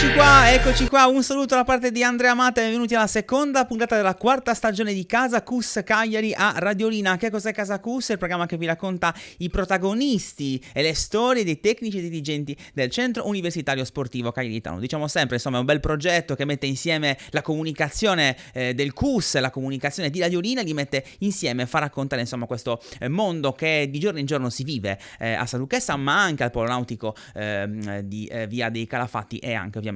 Eccoci qua, un saluto da parte di Andrea Amata e benvenuti alla seconda puntata della quarta stagione di Casa Cus Cagliari a Radiolina. Che cos'è Casa Cus? Il programma che vi racconta i protagonisti e le storie dei tecnici e dirigenti del Centro Universitario Sportivo Cagliaritano. Diciamo sempre, insomma, è un bel progetto che mette insieme la comunicazione del Cus, la comunicazione di Radiolina, li mette insieme, fa raccontare insomma questo mondo che di giorno in giorno si vive a San Lucchesa, ma anche al Polo Nautico di Via dei Calafatti e anche ovviamente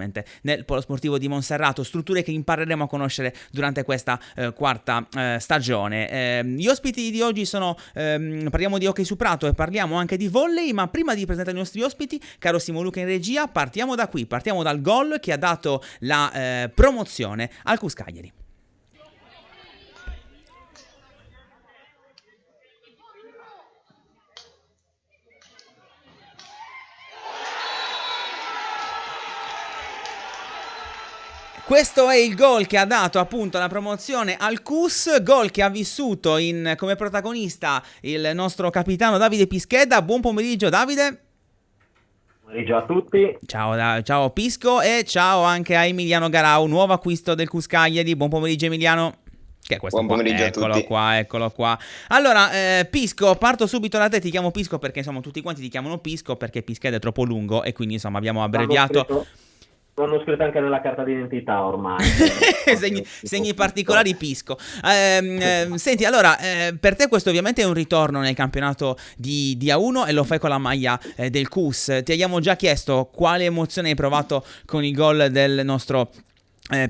nel Polo Sportivo di Monserrato, strutture che impareremo a conoscere durante questa quarta stagione. Gli ospiti di oggi sono, parliamo di hockey su prato e parliamo anche di volley, ma prima di presentare i nostri ospiti, caro Simo Luca in regia, partiamo da qui, partiamo dal gol che ha dato la promozione al Cus Cagliari. Questo è il gol che ha dato appunto la promozione al Cus, gol che ha vissuto come protagonista il nostro capitano Davide Pischedda. Buon pomeriggio Davide. Pomeriggio a tutti. Ciao Pisco e ciao anche a Emiliano Garau, nuovo acquisto del Cus Cagliari. Buon pomeriggio Emiliano. Che è questo? Buon pomeriggio qua? a tutti. Eccolo qua. Allora, Pisco, parto subito da te, ti chiamo Pisco perché insomma tutti quanti ti chiamano Pisco perché Pischedda è troppo lungo e quindi insomma abbiamo abbreviato. L'hanno scritto anche nella carta d'identità ormai. segni particolari Pisco. Senti, allora, per te questo ovviamente è un ritorno nel campionato di A1 e lo fai con la maglia del Cus. Ti abbiamo già chiesto quale emozione hai provato con il gol del nostro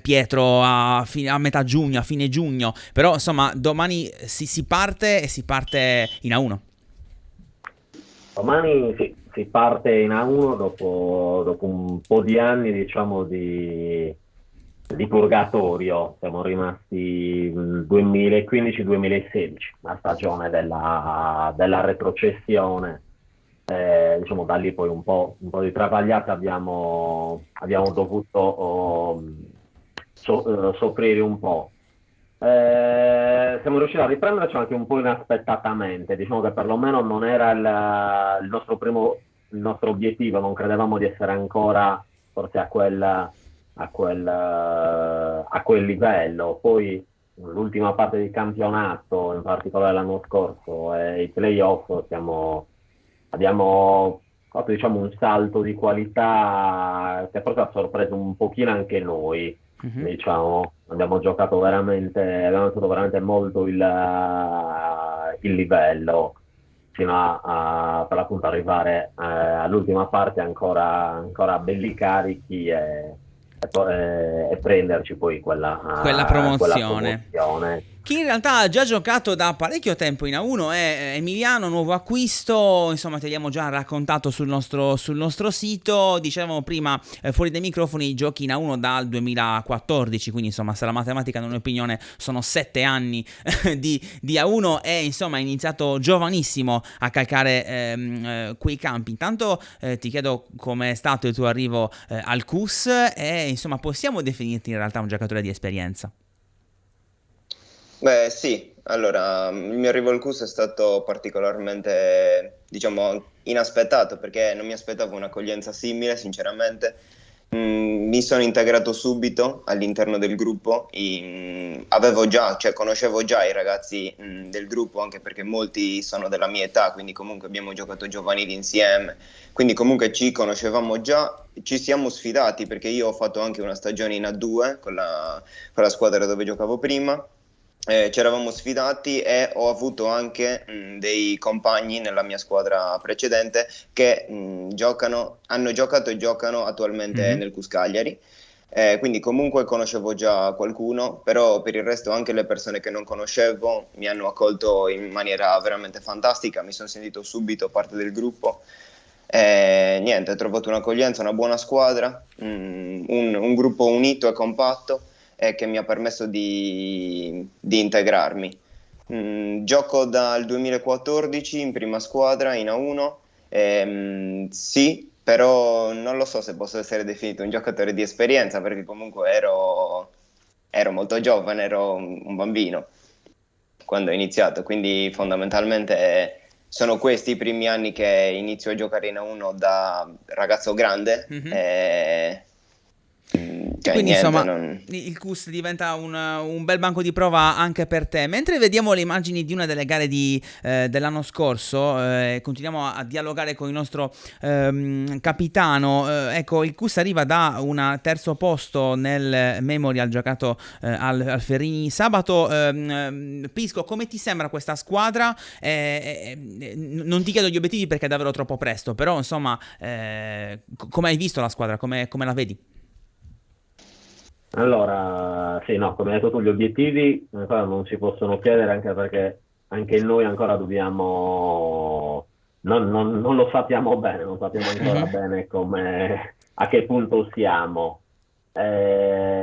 Pietro a metà giugno, a fine giugno, però insomma domani si parte e si parte in A1. Domani sì, si parte in A1 dopo un po' di anni, diciamo, di purgatorio. Siamo rimasti nel 2015-2016, la stagione della retrocessione. Diciamo da lì poi un po' di travagliata abbiamo dovuto soffrire un po'. Siamo riusciti a riprenderci anche un po' inaspettatamente, diciamo che perlomeno non era il nostro obiettivo, non credevamo di essere ancora forse a quel livello. Poi l'ultima parte del campionato, in particolare l'anno scorso, e i playoff, abbiamo fatto diciamo un salto di qualità che proprio ha sorpreso un pochino anche noi. Diciamo, abbiamo alzato veramente molto il livello fino per appunto arrivare all'ultima parte ancora belli carichi e prenderci poi quella promozione. Chi in realtà ha già giocato da parecchio tempo in A1 è Emiliano, nuovo acquisto, insomma te l'abbiamo già raccontato sul nostro sito, dicevamo prima fuori dai microfoni giochi in A1 dal 2014, quindi insomma se la matematica non è opinione sono 7 anni di A1 e insomma è iniziato giovanissimo a calcare quei campi. Intanto ti chiedo com'è stato il tuo arrivo al Cus e insomma possiamo definirti in realtà un giocatore di esperienza? Beh sì, allora il mio arrivo al Cus è stato particolarmente, diciamo, inaspettato perché non mi aspettavo un'accoglienza simile, sinceramente. Mi sono integrato subito all'interno del gruppo, conoscevo già i ragazzi del gruppo, anche perché molti sono della mia età, quindi comunque abbiamo giocato giovanili insieme, quindi comunque ci conoscevamo già, ci siamo sfidati perché io ho fatto anche una stagione in A2 con la squadra dove giocavo prima. Ci eravamo sfidati e ho avuto anche dei compagni nella mia squadra precedente che hanno giocato e giocano attualmente nel Cus Cagliari. Quindi comunque conoscevo già qualcuno, però per il resto anche le persone che non conoscevo mi hanno accolto in maniera veramente fantastica, mi sono sentito subito parte del gruppo. Niente, ho trovato un'accoglienza, una buona squadra, un gruppo unito e compatto che mi ha permesso di integrarmi. Gioco dal 2014 in prima squadra in A1, sì, però non lo so se posso essere definito un giocatore di esperienza perché comunque ero molto giovane, ero un bambino quando ho iniziato, quindi fondamentalmente sono questi i primi anni che inizio a giocare in A1 da ragazzo grande. Quindi niente, insomma il CUS diventa un bel banco di prova anche per te. Mentre vediamo le immagini di una delle gare dell'anno scorso, continuiamo a dialogare con il nostro capitano. Ecco, il CUS arriva da un terzo posto nel Memorial giocato al Ferrini sabato. Pisco, come ti sembra questa squadra? Non ti chiedo gli obiettivi perché è davvero troppo presto, però insomma, come hai visto la squadra? Come la vedi? Allora, sì, no, come hai detto tu, gli obiettivi ancora non si possono chiedere anche perché anche noi ancora dobbiamo, non lo sappiamo bene, non sappiamo ancora Mhm. bene a che punto siamo. Nel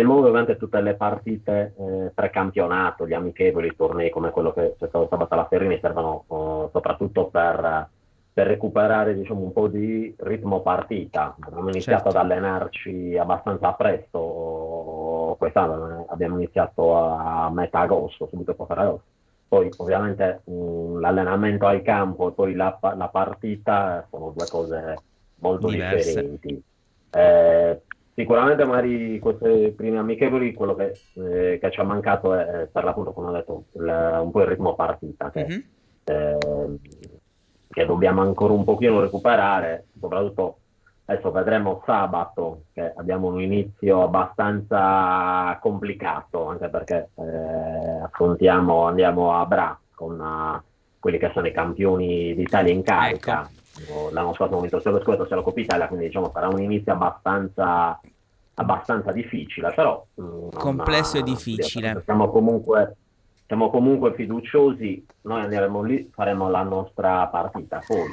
mondo ovviamente tutte le partite precampionato, gli amichevoli, i tornei come quello che c'è stato sabato alla Ferrini servono soprattutto per recuperare diciamo, un po' di ritmo partita. Abbiamo iniziato ad Certo. allenarci abbastanza presto, quest'anno abbiamo iniziato a metà agosto, subito dopo Ferragosto. Poi ovviamente l'allenamento al campo e poi la partita sono due cose molto Diverse. differenti. Sicuramente magari queste prime amichevoli quello che ci è mancato è per l'appunto, come ho detto, un po' il ritmo partita Mhm. eh, che dobbiamo ancora un pochino recuperare, soprattutto adesso vedremo sabato che abbiamo un inizio abbastanza complicato, anche perché andiamo a Bra con quelli che sono i campioni d'Italia in Ecco, carica. L'anno scorso abbiamo vinto sia lo scudetto sia la Coppa Italia, quindi diciamo sarà un inizio abbastanza difficile, però complesso e oddio, difficile. siamo comunque fiduciosi, noi andremo lì, faremo la nostra partita, poi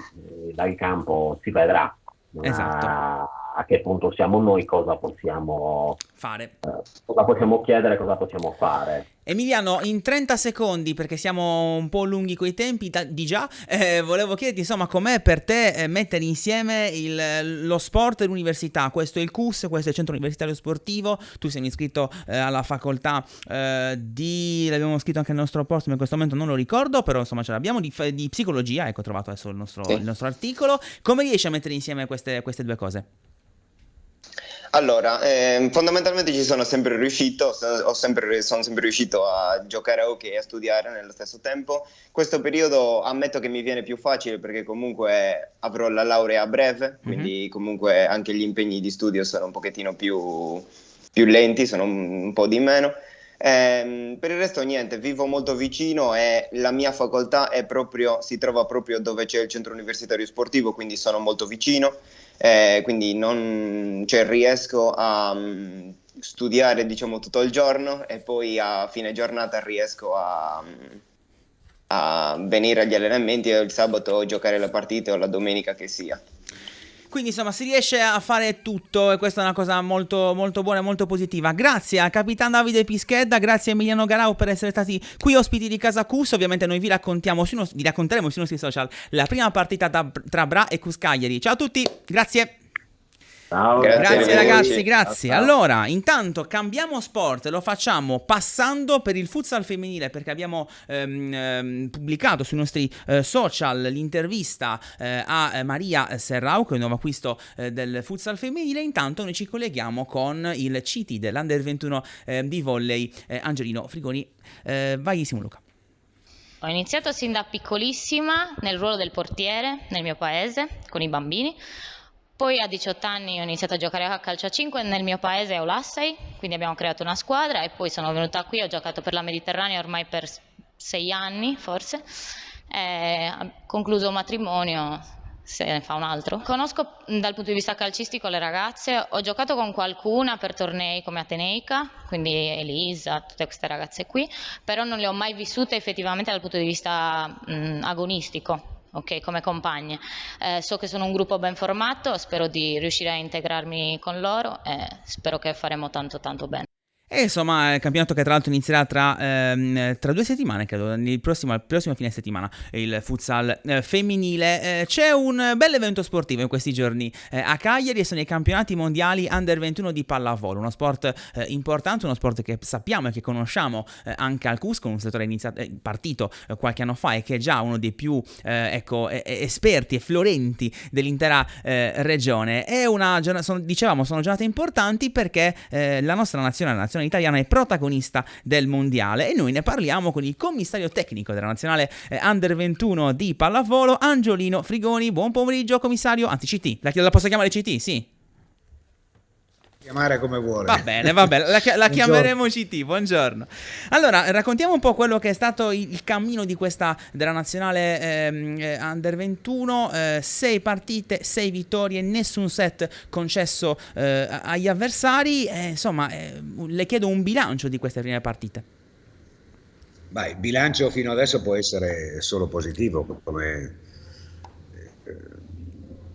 dal campo si vedrà Esatto. a che punto siamo noi, Fare. cosa possiamo chiedere, cosa possiamo fare. Emiliano, in 30 secondi, perché siamo un po' lunghi coi tempi di già, volevo chiederti insomma com'è per te mettere insieme lo sport e l'università. Questo è il CUS, questo è il Centro Universitario Sportivo, tu sei iscritto alla facoltà l'abbiamo scritto anche nel nostro post, ma in questo momento non lo ricordo, però insomma ce l'abbiamo, di psicologia, ecco ho trovato adesso il Sì. nostro articolo. Come riesci a mettere insieme queste due cose? Allora, fondamentalmente ci sono sempre riuscito, sono sempre riuscito a giocare a hockey e a studiare nello stesso tempo. Questo periodo ammetto che mi viene più facile perché comunque avrò la laurea a breve, Mhm. quindi comunque anche gli impegni di studio sono un pochettino più lenti, sono un po' di meno. Per il resto niente, vivo molto vicino e la mia facoltà si trova proprio dove c'è il centro universitario sportivo, quindi sono molto vicino. Quindi cioè, riesco a studiare diciamo tutto il giorno e poi a fine giornata riesco a venire agli allenamenti o il sabato o giocare le partite o la domenica che sia. Quindi insomma si riesce a fare tutto e questa è una cosa molto, molto buona e molto positiva. Grazie a Capitan Davide Pischedda, grazie a Emiliano Garau per essere stati qui ospiti di Casa Cus. Ovviamente noi vi racconteremo sui nostri social la prima partita tra Bra e Cus Cagliari. Ciao a tutti, grazie. Ciao, Grazie, Grazie ragazzi, arrivederci. grazie. Ciao. Allora, intanto cambiamo sport, lo facciamo passando per il futsal femminile perché abbiamo pubblicato sui nostri social l'intervista a Maria Serrao, che è il nuovo acquisto del futsal femminile. Intanto noi ci colleghiamo con il CT dell'Under 21 di volley, Angelino Frigoni. Vai Simo Luca. Ho iniziato sin da piccolissima nel ruolo del portiere nel mio paese con i bambini. Poi a 18 anni ho iniziato a giocare a calcio a 5 nel mio paese a Olassai, quindi abbiamo creato una squadra e poi sono venuta qui, ho giocato per la Mediterranea ormai per 6 anni forse, ho concluso un matrimonio, se ne fa un altro. Conosco dal punto di vista calcistico le ragazze, ho giocato con qualcuna per tornei come Ateneica, quindi Elisa, tutte queste ragazze qui, però non le ho mai vissute effettivamente dal punto di vista agonistico. Ok, come compagne. So che sono un gruppo ben formato, spero di riuscire a integrarmi con loro e spero che faremo tanto tanto bene. E insomma, il campionato che tra l'altro inizierà tra 2 settimane, credo, il prossimo fine settimana, il futsal femminile. C'è un bel evento sportivo in questi giorni a Cagliari, e sono i campionati mondiali Under 21 di pallavolo, uno sport importante, uno sport che sappiamo e che conosciamo anche al Cusco, un settore partito qualche anno fa e che è già uno dei più esperti e fiorenti dell'intera regione. È sono giornate importanti perché la nazione italiana è protagonista del mondiale, e noi ne parliamo con il commissario tecnico della nazionale Under 21 di pallavolo, Angiolino Frigoni. Buon pomeriggio, commissario, anzi CT, la posso chiamare CT? Sì. Chiamare come vuole. Va bene, la chiameremo CT. Buongiorno. Allora, raccontiamo un po' quello che è stato il cammino della nazionale Under 21. 6 partite, 6 vittorie, nessun set concesso agli avversari. Insomma, le chiedo un bilancio di queste prime partite. Beh, il bilancio fino adesso può essere solo positivo, come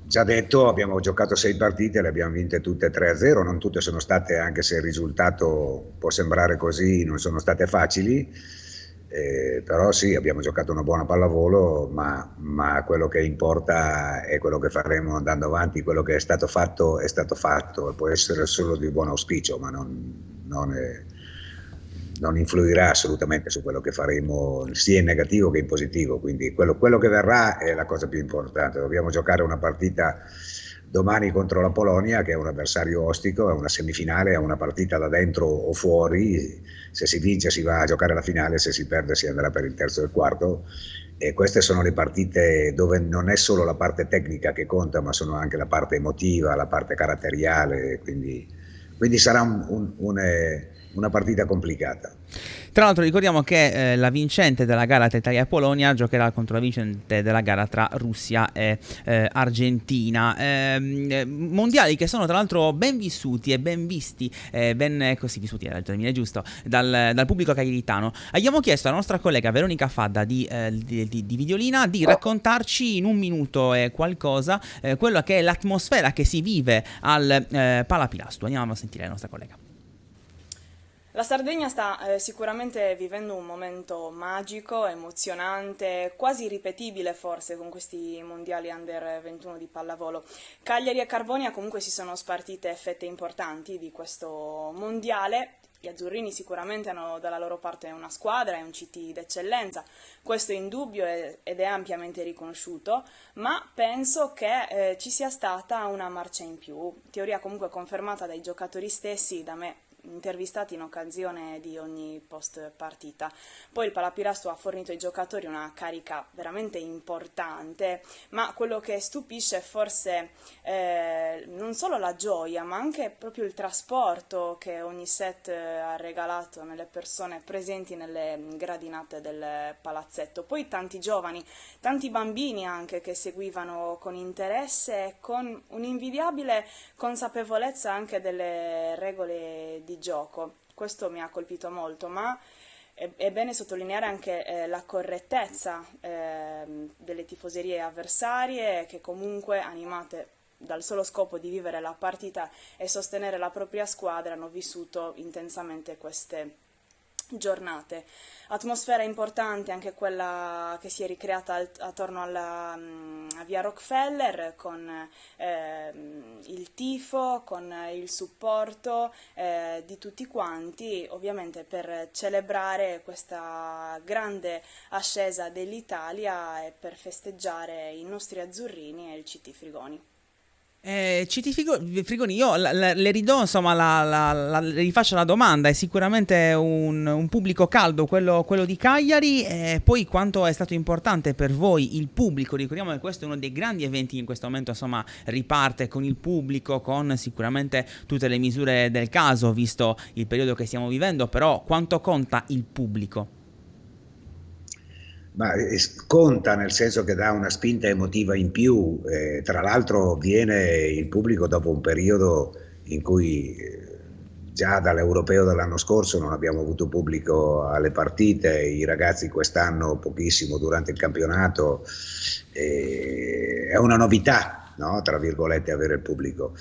già detto. Abbiamo giocato 6 partite, le abbiamo vinte tutte 3-0, non tutte sono state, anche se il risultato può sembrare così, non sono state facili, però sì, abbiamo giocato una buona pallavolo, ma quello che importa è quello che faremo andando avanti. Quello che è stato fatto, può essere solo di buon auspicio, ma non influirà assolutamente su quello che faremo, sia in negativo che in positivo. Quindi quello che verrà è la cosa più importante. Dobbiamo giocare una partita domani contro la Polonia, che è un avversario ostico, è una semifinale, è una partita da dentro o fuori. Se si vince si va a giocare la finale, se si perde si andrà per il terzo e il quarto. E queste sono le partite dove non è solo la parte tecnica che conta, ma sono anche la parte emotiva, la parte caratteriale, quindi sarà una partita complicata. Tra l'altro ricordiamo che la vincente della gara tra Italia e Polonia giocherà contro la vincente della gara tra Russia e Argentina. Mondiali che sono tra l'altro ben vissuti e ben visti, vissuti era il termine giusto, dal pubblico cagliaritano. Abbiamo chiesto alla nostra collega Veronica Fadda di Videolina di raccontarci in un minuto e qualcosa quello che è l'atmosfera che si vive al Palapilastu. Andiamo a sentire la nostra collega. La Sardegna sta sicuramente vivendo un momento magico, emozionante, quasi irripetibile forse con questi mondiali Under 21 di pallavolo. Cagliari e Carbonia comunque si sono spartite fette importanti di questo mondiale. Gli azzurrini sicuramente hanno dalla loro parte una squadra e un CT d'eccellenza, questo è indubbio ed è ampiamente riconosciuto, ma penso che ci sia stata una marcia in più, teoria comunque confermata dai giocatori stessi, da me intervistati in occasione di ogni post partita. Poi il Palapilastu ha fornito ai giocatori una carica veramente importante, ma quello che stupisce è forse non solo la gioia, ma anche proprio il trasporto che ogni set ha regalato nelle persone presenti nelle gradinate del palazzetto. Poi tanti giovani, tanti bambini anche che seguivano con interesse e con un'invidiabile consapevolezza anche delle regole di gioco. Questo mi ha colpito molto, ma è bene sottolineare anche la correttezza delle tifoserie avversarie, che comunque, animate dal solo scopo di vivere la partita e sostenere la propria squadra, hanno vissuto intensamente queste giornate. Atmosfera importante anche quella che si è ricreata attorno a via Rockefeller, con il tifo, con il supporto di tutti quanti, ovviamente per celebrare questa grande ascesa dell'Italia e per festeggiare i nostri azzurrini e il CT Frigoni. CT Frigoni, io le ridò, insomma, le rifaccio la domanda. È sicuramente un pubblico caldo quello di Cagliari, e poi quanto è stato importante per voi il pubblico. Ricordiamo che questo è uno dei grandi eventi che in questo momento, insomma, riparte con il pubblico, con sicuramente tutte le misure del caso, visto il periodo che stiamo vivendo, però quanto conta il pubblico? Ma conta, nel senso che dà una spinta emotiva in più. Tra l'altro viene il pubblico dopo un periodo in cui già dall'Europeo dell'anno scorso non abbiamo avuto pubblico alle partite, i ragazzi quest'anno pochissimo durante il campionato. È una novità no? Tra virgolette, avere il pubblico.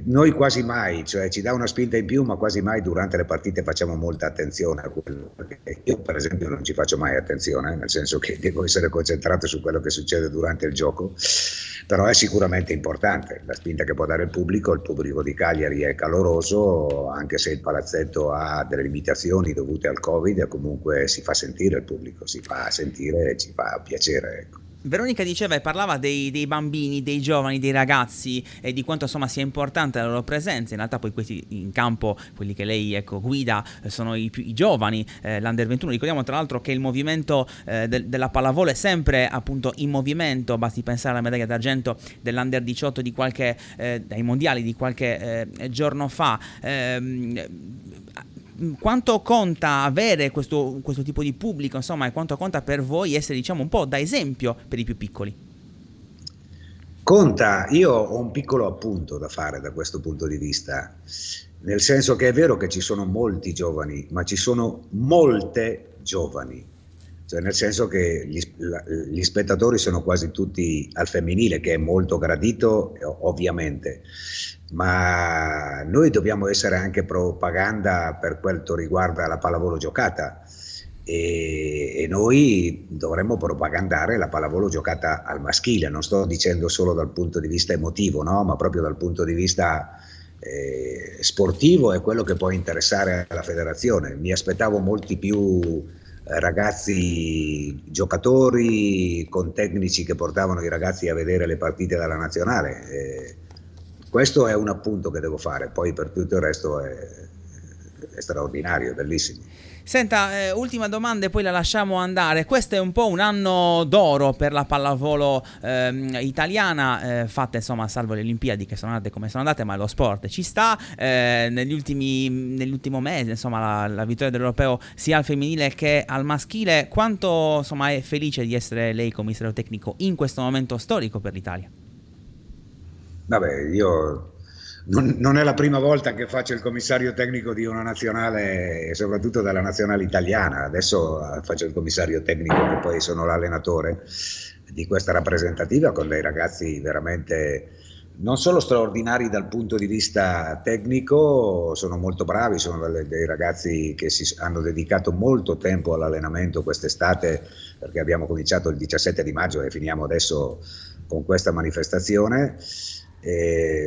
Noi quasi mai, cioè ci dà una spinta in più, ma quasi mai durante le partite facciamo molta attenzione a quello, perché io per esempio non ci faccio mai attenzione, nel senso che devo essere concentrato su quello che succede durante il gioco, però è sicuramente importante la spinta che può dare il pubblico di Cagliari è caloroso, anche se il palazzetto ha delle limitazioni dovute al Covid, comunque si fa sentire il pubblico, si fa sentire e ci fa piacere, ecco. Veronica diceva e parlava dei bambini, dei giovani, dei ragazzi e di quanto insomma sia importante la loro presenza. In realtà poi questi in campo, quelli che lei guida, sono i giovani, l'Under 21. Ricordiamo tra l'altro che il movimento della pallavolo è sempre appunto in movimento, basti pensare alla medaglia d'argento dell'Under 18 dai mondiali di qualche giorno fa. Quanto conta avere questo tipo di pubblico, insomma, e quanto conta per voi essere, diciamo, un po' da esempio per i più piccoli? Conta, io ho un piccolo appunto da fare da questo punto di vista, nel senso che è vero che ci sono molti giovani, ma ci sono molte giovani, cioè nel senso che gli spettatori sono quasi tutti al femminile, che è molto gradito ovviamente, ma noi dobbiamo essere anche propaganda per quanto riguarda la pallavolo giocata e noi dovremmo propagandare la pallavolo giocata al maschile, non sto dicendo solo dal punto di vista emotivo, no? Ma proprio dal punto di vista sportivo è quello che può interessare alla federazione. Mi aspettavo molti più ragazzi giocatori con tecnici che portavano i ragazzi a vedere le partite della nazionale. Questo è un appunto che devo fare, poi per tutto il resto è straordinario, è bellissimo. Senta, ultima domanda e poi la lasciamo andare. Questo è un po' un anno d'oro per la pallavolo italiana, fatte insomma salvo le Olimpiadi che sono andate come sono andate, ma lo sport ci sta. Nell'ultimo mese insomma la vittoria dell'Europeo sia al femminile che al maschile. Quanto insomma è felice di essere lei commissario tecnico in questo momento storico per l'Italia? Vabbè, io non è la prima volta che faccio il commissario tecnico di una nazionale, e soprattutto della nazionale italiana. Adesso faccio il commissario tecnico e poi sono l'allenatore di questa rappresentativa con dei ragazzi veramente non solo straordinari dal punto di vista tecnico, sono molto bravi, sono dei ragazzi che si hanno dedicato molto tempo all'allenamento quest'estate, perché abbiamo cominciato il 17 di maggio e finiamo adesso con questa manifestazione.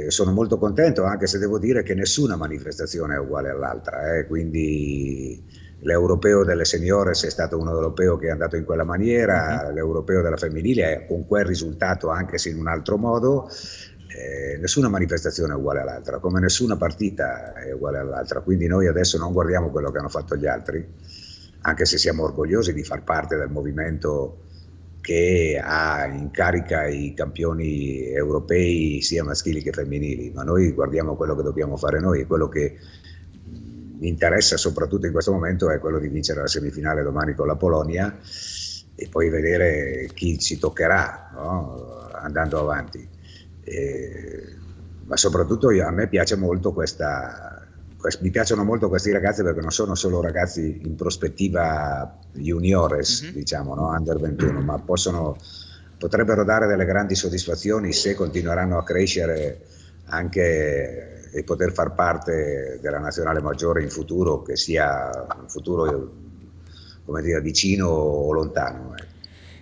Sono molto contento, anche se devo dire che nessuna manifestazione è uguale all'altra, quindi l'europeo delle seniores è stato un europeo che è andato in quella maniera, l'europeo della femminile è con quel risultato anche se in un altro modo. Nessuna manifestazione è uguale all'altra, come nessuna partita è uguale all'altra, quindi noi adesso non guardiamo quello che hanno fatto gli altri, anche se siamo orgogliosi di far parte del movimento che ha in carica i campioni europei sia maschili che femminili, ma noi guardiamo quello che dobbiamo fare noi, e quello che mi interessa soprattutto in questo momento è quello di vincere la semifinale domani con la Polonia e poi vedere chi ci toccherà, no? Andando avanti. Ma soprattutto a me piace molto mi piacciono molto questi ragazzi, perché non sono solo ragazzi in prospettiva juniores, diciamo, no? Under 21, ma potrebbero dare delle grandi soddisfazioni se continueranno a crescere anche e poter far parte della nazionale maggiore in futuro, che sia un futuro, come dire, vicino o lontano.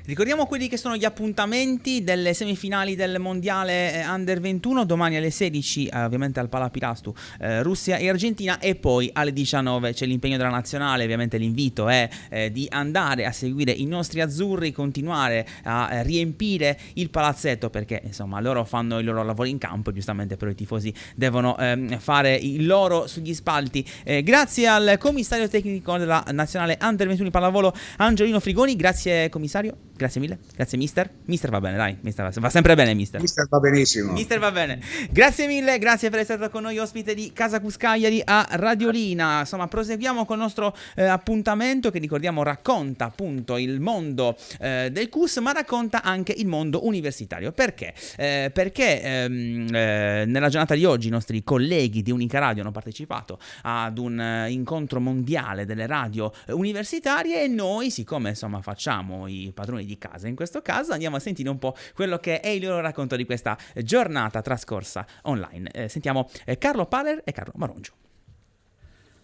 Ricordiamo quelli che sono gli appuntamenti delle semifinali del mondiale Under 21, domani alle 16 ovviamente al Palapirastu, Russia e Argentina, e poi alle 19 c'è l'impegno della nazionale. Ovviamente l'invito è di andare a seguire i nostri azzurri, continuare a riempire il palazzetto, perché insomma loro fanno il loro lavoro in campo, giustamente però i tifosi devono fare il loro sugli spalti. Grazie al commissario tecnico della nazionale Under 21 di pallavolo Angelino Frigoni, grazie commissario. Grazie mille, grazie mister. Mister va bene, dai, mister va sempre bene, mister. Mister va benissimo. Mister va bene. Grazie mille, grazie per essere stato con noi ospite di Casa Cus Cagliari a Radiolina. Insomma, proseguiamo con il nostro appuntamento che, ricordiamo, racconta appunto il mondo del CUS, ma racconta anche il mondo universitario. Perché? Perché nella giornata di oggi i nostri colleghi di Unica Radio hanno partecipato ad un incontro mondiale delle radio universitarie, e noi, siccome insomma facciamo i padroni di casa. In questo caso andiamo a sentire un po' quello che è il loro racconto di questa giornata trascorsa online. Sentiamo Carlo Paler e Carlo Marongio.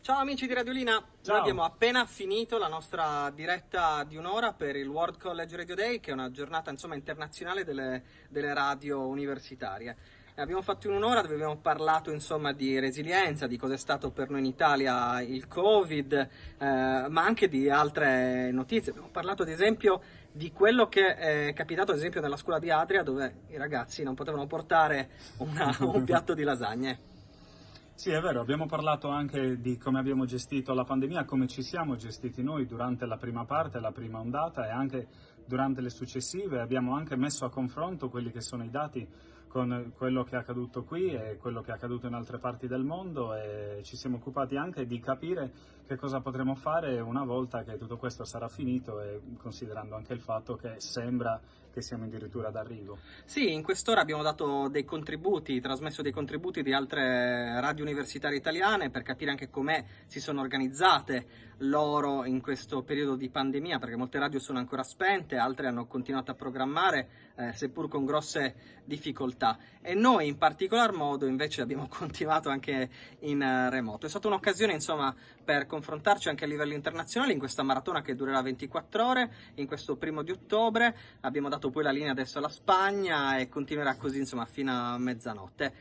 Ciao amici di Radiolina, noi abbiamo appena finito la nostra diretta di un'ora per il World College Radio Day, che è una giornata internazionale delle radio universitarie. Abbiamo fatto in un'ora dove abbiamo parlato di resilienza, di cosa è stato per noi in Italia il Covid, ma anche di altre notizie. Abbiamo parlato ad esempio di quello che è capitato ad esempio nella scuola di Adria, dove i ragazzi non potevano portare un piatto di lasagne. Sì, è vero, abbiamo parlato anche di come abbiamo gestito la pandemia, come ci siamo gestiti noi durante la prima parte, la prima ondata e anche durante le successive. Abbiamo anche messo a confronto quelli che sono i dati con quello che è accaduto qui e quello che è accaduto in altre parti del mondo, e ci siamo occupati anche di capire che cosa potremo fare una volta che tutto questo sarà finito, e considerando anche il fatto che sembra che siamo addirittura d'arrivo. Sì, in quest'ora abbiamo dato dei contributi, trasmesso dei contributi di altre radio universitarie italiane per capire anche com'è si sono organizzate loro in questo periodo di pandemia, perché molte radio sono ancora spente, altre hanno continuato a programmare, seppur con grosse difficoltà. E noi in particolar modo invece abbiamo continuato anche in remoto. È stata un'occasione per confrontarci anche a livello internazionale in questa maratona che durerà 24 ore, in questo 1° di ottobre. Abbiamo dato poi la linea adesso alla Spagna e continuerà così fino a mezzanotte.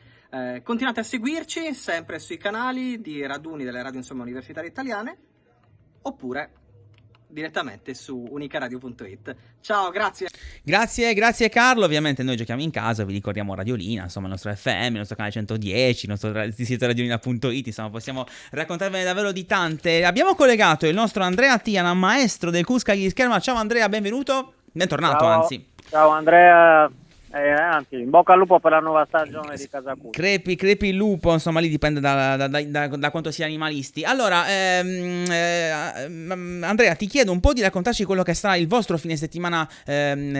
Continuate a seguirci sempre sui canali di raduni delle radio universitarie italiane, oppure direttamente su unicaradio.it. Ciao, grazie. Grazie Carlo. Ovviamente noi giochiamo in casa, vi ricordiamo Radiolina, il nostro FM, il nostro canale 110, il nostro sito radiolina.it, possiamo raccontarvene davvero di tante. Abbiamo collegato il nostro Andrea Tiana, maestro del Cusca di Scherma. Ciao Andrea, benvenuto. Bentornato, ciao, anzi. Ciao Andrea. Anzi, in bocca al lupo per la nuova stagione di Casa Cusca. Crepi il lupo, lì dipende da quanto si è animalisti. Allora, Andrea, ti chiedo un po' di raccontarci quello che sarà il vostro fine settimana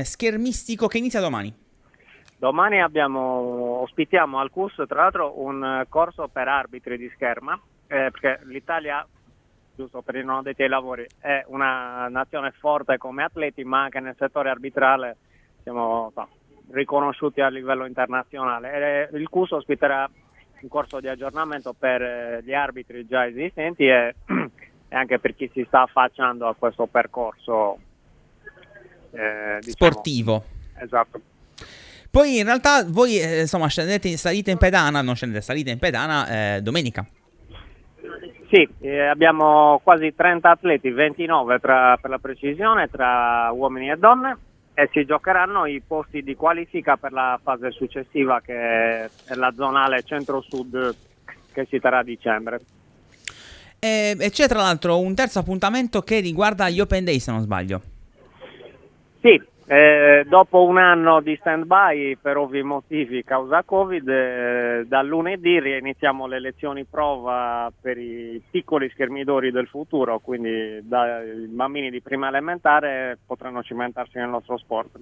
schermistico che inizia domani. Domani ospitiamo al CUS, tra l'altro, un corso per arbitri di scherma, perché l'Italia, giusto per i non addetti ai lavori, è una nazione forte come atleti, ma anche nel settore arbitrale siamo riconosciuti a livello internazionale. Il CUS ospiterà un corso di aggiornamento per gli arbitri già esistenti e anche per chi si sta affacciando a questo percorso sportivo. Esatto. Poi in realtà voi salite in pedana domenica. Sì, abbiamo quasi 30 atleti, 29 per la precisione, tra uomini e donne, e si giocheranno i posti di qualifica per la fase successiva, che è la zonale centro-sud, che si terrà a dicembre. E c'è tra l'altro un terzo appuntamento che riguarda gli Open Day, se non sbaglio. Sì, dopo un anno di stand-by per ovvi motivi causa Covid, dal lunedì reiniziamo le lezioni prova per i piccoli schermidori del futuro, quindi dai bambini di prima elementare potranno cimentarsi nel nostro sport.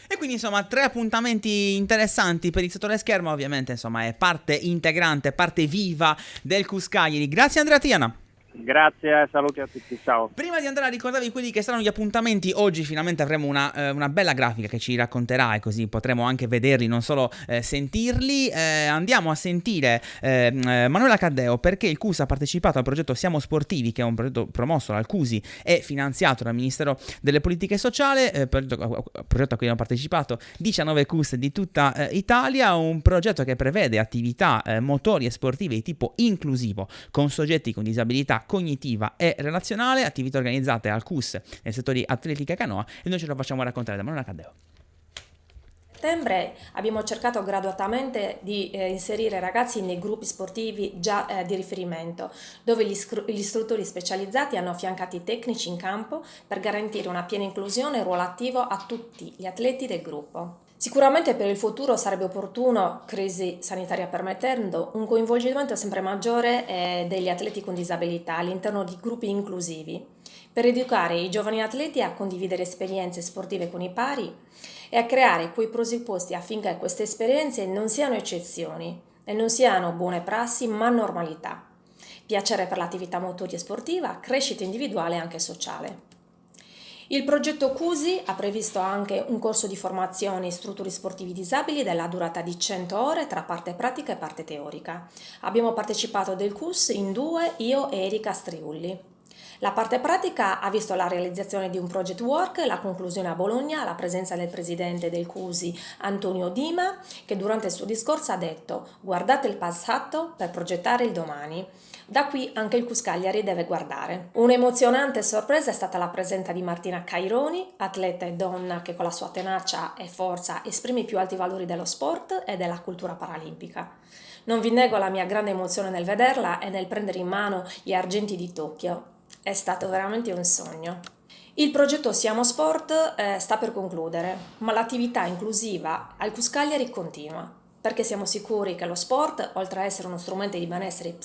E quindi 3 appuntamenti interessanti per il settore scherma, ovviamente è parte integrante, parte viva del CUS Cagliari. Grazie Andrea Tiana. Grazie, saluti a tutti, ciao. Prima di andare a ricordarvi quelli che saranno gli appuntamenti, oggi finalmente avremo una bella grafica che ci racconterà, e così potremo anche vederli, non solo sentirli. Andiamo a sentire Manuela Caddeo, perché il CUS ha partecipato al progetto Siamo Sportivi, che è un progetto promosso dal CUSI e finanziato dal Ministero delle Politiche Sociali, progetto a cui hanno partecipato 19 CUS di tutta Italia, un progetto che prevede attività motorie e sportive di tipo inclusivo con soggetti con disabilità cognitiva e relazionale, attività organizzate al CUS nel settore atletica e canoa, e noi ce lo facciamo raccontare da Manuela Caddeo. A settembre abbiamo cercato graduatamente di inserire ragazzi nei gruppi sportivi già di riferimento, dove gli istruttori specializzati hanno affiancato i tecnici in campo per garantire una piena inclusione e ruolo attivo a tutti gli atleti del gruppo. Sicuramente per il futuro sarebbe opportuno, crisi sanitaria permettendo, un coinvolgimento sempre maggiore degli atleti con disabilità all'interno di gruppi inclusivi, per educare i giovani atleti a condividere esperienze sportive con i pari e a creare quei presupposti affinché queste esperienze non siano eccezioni e non siano buone prassi ma normalità. Piacere per l'attività motoria e sportiva, crescita individuale e anche sociale. Il progetto CUSI ha previsto anche un corso di formazione istruttori sportivi disabili della durata di 100 ore tra parte pratica e parte teorica. Abbiamo partecipato del CUS in 2, io e Erika Striulli. La parte pratica ha visto la realizzazione di un project work, la conclusione a Bologna, la presenza del presidente del CUSI Antonio Dima, che durante il suo discorso ha detto: guardate il passato per progettare il domani. Da qui anche il CUS Cagliari deve guardare. Un'emozionante sorpresa è stata la presenza di Martina Caironi, atleta e donna che con la sua tenacia e forza esprime i più alti valori dello sport e della cultura paralimpica. Non vi nego la mia grande emozione nel vederla e nel prendere in mano gli argenti di Tokyo. È stato veramente un sogno. Il progetto Siamo Sport sta per concludere, ma l'attività inclusiva al CUS Cagliari continua, perché siamo sicuri che lo sport, oltre a essere uno strumento di benessere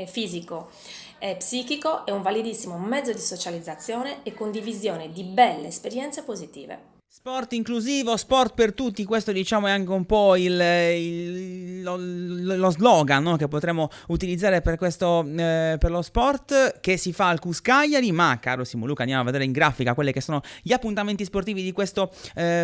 fisico e psichico, è un validissimo mezzo di socializzazione e condivisione di belle esperienze positive. Sport inclusivo, sport per tutti, questo diciamo è anche un po' lo slogan, no? Che potremmo utilizzare per questo per lo sport che si fa al CUS Cagliari. Ma caro Simo Luca, andiamo a vedere in grafica quelli che sono gli appuntamenti sportivi di questo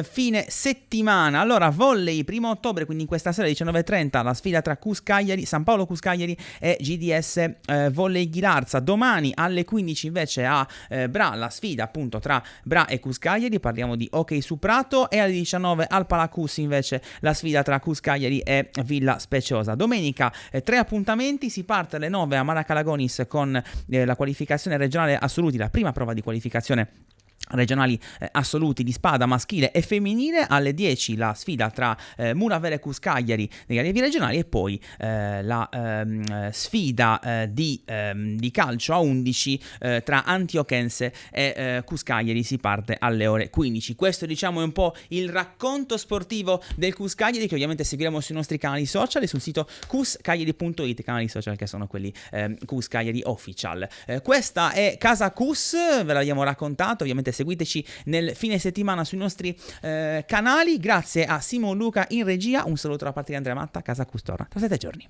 fine settimana. Allora, volley, 1 ottobre, quindi questa sera 19:30, la sfida tra CUS Cagliari, San Paolo CUS Cagliari e GDS Volley Ghilarza. Domani alle 15 invece a Bra, la sfida appunto tra Bra e CUS Cagliari, parliamo di hockey su prato, e alle 19 al Palacus invece la sfida tra CUS Cagliari e Villa Speciosa. Domenica 3 appuntamenti, si parte alle 9 a Maracalagonis con la qualificazione regionale assoluti, la prima prova di qualificazione regionali assoluti di spada maschile e femminile. Alle 10 la sfida tra Muravere e CUS Cagliari negli allievi regionali, e poi la sfida di calcio a 11 tra Antiochense e CUS Cagliari, si parte alle ore 15. Questo diciamo è un po' il racconto sportivo del CUS Cagliari, che ovviamente seguiremo sui nostri canali social e sul sito cuscagliari.it, canali social che sono quelli CUS Cagliari Official. Questa è Casa CUS, ve l'abbiamo raccontato, ovviamente seguiteci nel fine settimana sui nostri canali. Grazie a Simo Luca in regia, un saluto da parte di Andrea Matta. Casa CUS torna tra 7 giorni.